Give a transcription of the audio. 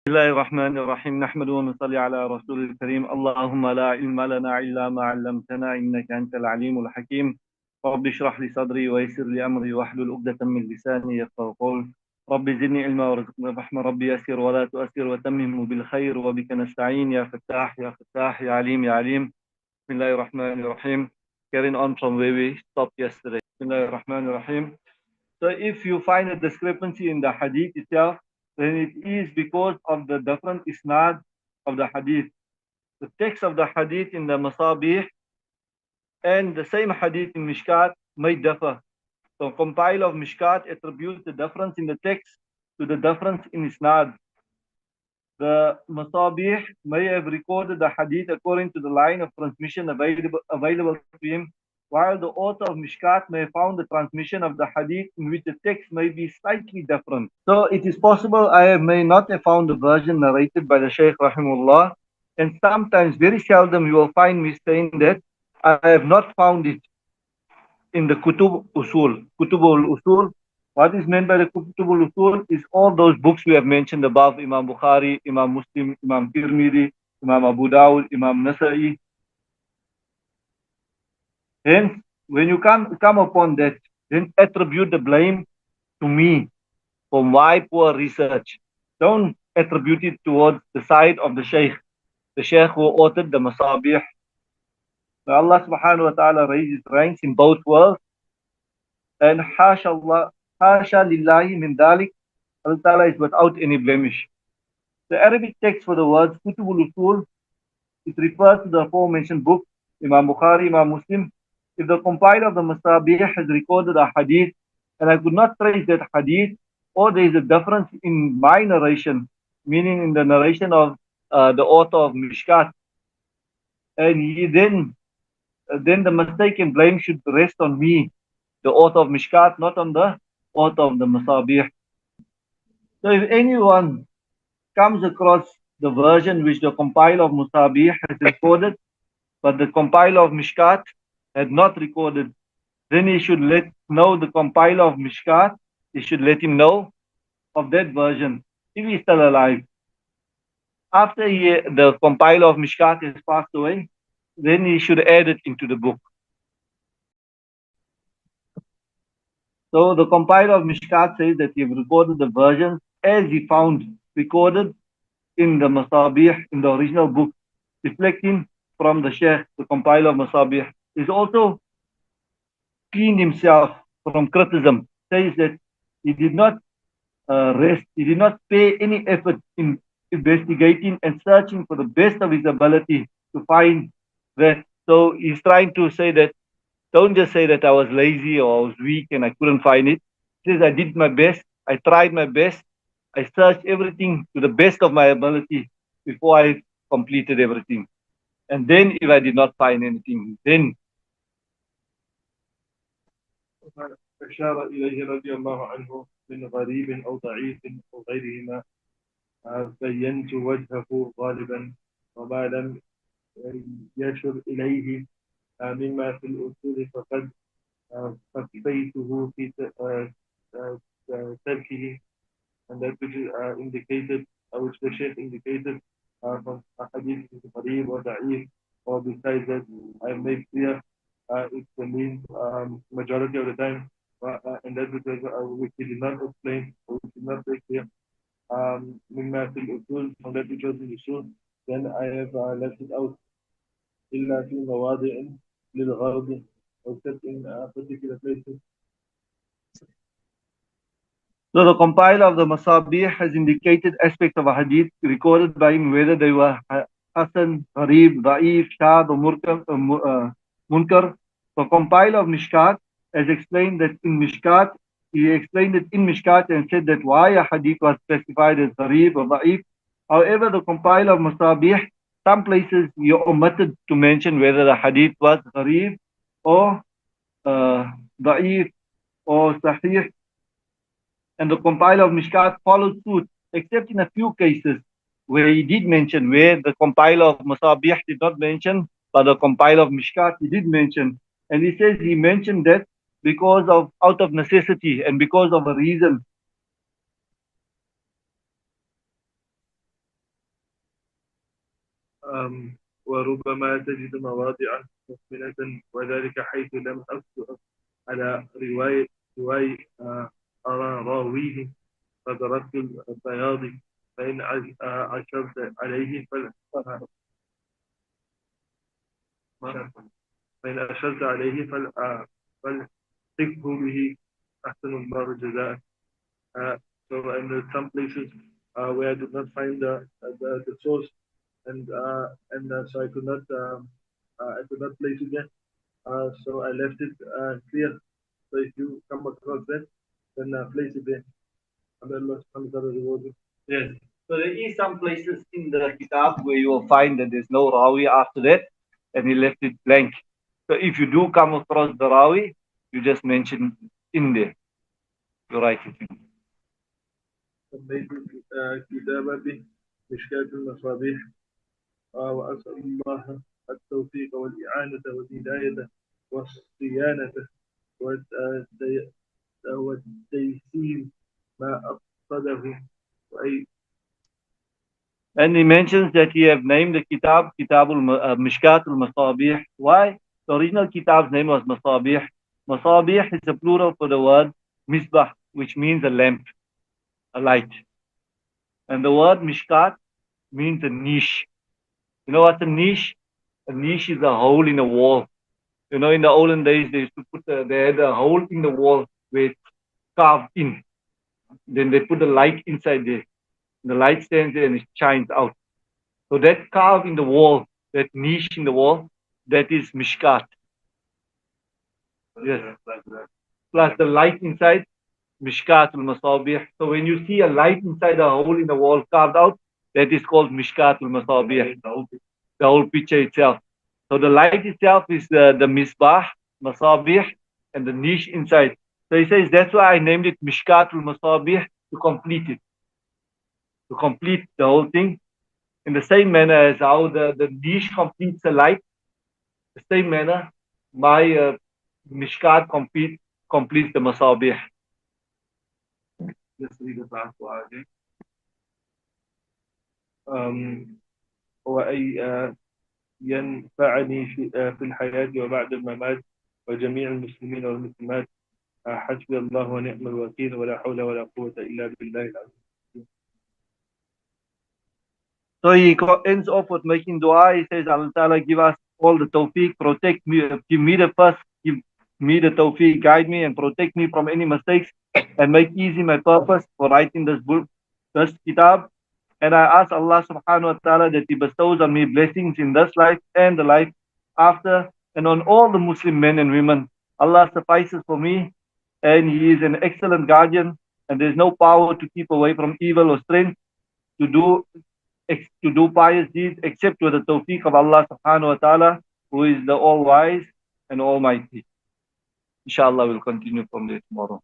بسم الله الرحمن الرحيم نحمد ونصلي على رسول الكريم اللهم لا علم لنا إلا ما علمتنا إنك أنت العليم الحكيم رب اشرح لي صدري ويسر لي أمري واحلل عقدة من لساني يفقهوا قولي رب زدني علما وارزقنا رحمة ربي يسر ولا تؤثر وتمم بالخير وبك نستعين يا فتاح يا فتاح يا عليم يا عليم بسم الله الرحمن الرحيم. Carrying on from where we stopped yesterday. بسم الله الرحمن الرحيم. So if you find a discrepancy in the hadith itself, then it is because of the different isnad of the hadith. The text of the hadith in the Masaabih and the same hadith in Mishkat may differ. So compile of Mishkat attributes the difference in the text to the difference in isnad. The Masaabih may have recorded the hadith according to the line of transmission available to him, while the author of Mishkat may have found the transmission of the hadith in which the text may be slightly different. So it is possible I may not have found the version narrated by the Shaykh Rahimullah, and sometimes, very seldom, you will find me saying that I have not found it in the Kutub Usul. Kutub Usul. What is meant by the Kutub Usul is all those books we have mentioned above: Imam Bukhari, Imam Muslim, Imam Tirmidhi, Imam Abu Dawud, Imam Nasa'i. Hence, when you come upon that, then attribute the blame to me for my poor research. Don't attribute it towards the side of the Shaykh who authored the Masaabih. May Allah subhanahu wa ta'ala raise his ranks in both worlds. And hasha lillahi min dhalik, Allah ta'ala is without any blemish. The Arabic text for the words Kutubul Usul, it refers to the aforementioned book, Imam Bukhari, Imam Muslim. If the compiler of the Masaabih has recorded a hadith, and I could not trace that hadith, or there is a difference in my narration, meaning in the narration of the author of Mishkat, and then the mistake and blame should rest on me, the author of Mishkat, not on the author of the Masaabih. So if anyone comes across the version which the compiler of Masaabih has recorded, but the compiler of Mishkat had not recorded, then he should let know the compiler of Mishkat, he should let him know of that version, if he is still alive. After the compiler of Mishkat has passed away, then he should add it into the book. So the compiler of Mishkat says that he recorded the versions as he found recorded in the Masaabih, in the original book, reflecting from the Shaykh, the compiler of Masaabih. He's also cleaned himself from criticism, says that he did not rest, he did not pay any effort in investigating and searching for the best of his ability to find that. So he's trying to say that don't just say that I was lazy or I was weak and I couldn't find it. He says I did my best, I tried my best, I searched everything to the best of my ability before I completed everything. And then if I did not find anything, then أشار إليه رضي الله عنه من غريب أو ضعيف أو غيرهما بينت وجهه غالبا وما لم يشر إليه مما في الأصول فقد خفيته في تركه, and that which is indicated, which the Shaykh indicated from hadith is غريب or da'if, or besides that I made clear it means majority of the time, and that which he did not explain, or which did not make clear مما في الأصول, from that which was in the usul, then I have left it out إلا في مواضع للغرض, except in particular places. So the compiler of the Masaabih has indicated aspects of a hadith recorded by him, whether they were Hasan, Gharib, Da'if, Shad, or Munkar. The compiler of Mishkat has explained that in Mishkat, he explained it in Mishkat and said that why a hadith was specified as Gharib or Da'if. However, the compiler of Masaabih, some places he omitted to mention whether the hadith was Gharib or Da'if or Sahih. And the compiler of Mishkat followed suit, except in a few cases where he did mention, where the compiler of Masaabih did not mention, but the compiler of Mishkat he did mention. And he says he mentioned that because of out of necessity and because of a reason. وربما تجد مواضع مهملة وذلك حيث لم أقصر على رواية راويه فدركت البياض فإن عشرت عليه فإن أشرت عليه فالحقه به أحسن الله جزاء. So in some places where I did not find the source and so I could not place it there. So I left it clear. So if you come across that, then place it there. And Allah subhanahu wa ta'ala reward you. Yes. So there is some places in the kitab where you will find that there's no rawi after that, and he left it blank. So if you do come across the rawi, you just mention in there. You write it in. سميت كتابة بمشكاة المصابيح وأسأل الله التوفيق والإعانة والهداية والصيانة والتيسير ما أقصده وأي. And he mentions that he have named the kitab Mishkat al-Masaabih. Why? The original kitab's name was Masaabih. Masaabih is a plural for the word misbah, which means a lamp, a light. And the word Mishkat means a niche. You know what's a niche? A niche is a hole in a wall. You know, in the olden days, they used to they had a hole in the wall where it's carved in. Then they put a light inside there. The light stands there and it shines out. So that carve in the wall, that niche in the wall, that is Mishkat. Yes. Plus the light inside, Mishkat al-Masaabih. So when you see a light inside a hole in the wall carved out, that is called Mishkat al-Masaabih. The whole picture itself. So the light itself is the misbah, Masaabih, and the niche inside. So he says that's why I named it Mishkat al-Masaabih, to complete it. To complete the whole thing. In the same manner as how the niche completes the light, the same manner, my Mishkat completes the Masaabih. Let's read the last one again. وأي ينفعني في الحياة وبعد الممات وجميع المسلمين والمسلمات حسبي الله ونعم الوكيل ولا حول ولا قوة إلا بالله العظيم. So he ends off with making dua. He says, Allah Ta'ala, give us all the tawfiq, protect me, give me the first, give me the tawfiq, guide me and protect me from any mistakes and make easy my purpose for writing this book, this kitab. And I ask Allah subhanahu wa ta'ala that He bestows on me blessings in this life and the life after, and on all the Muslim men and women. Allah suffices for me, and He is an excellent guardian, and there's no power to keep away from evil or strength to do pious deeds except with the tawfiq of Allah subhanahu wa ta'ala, who is the all-wise and almighty. Inshallah, we'll continue from there tomorrow.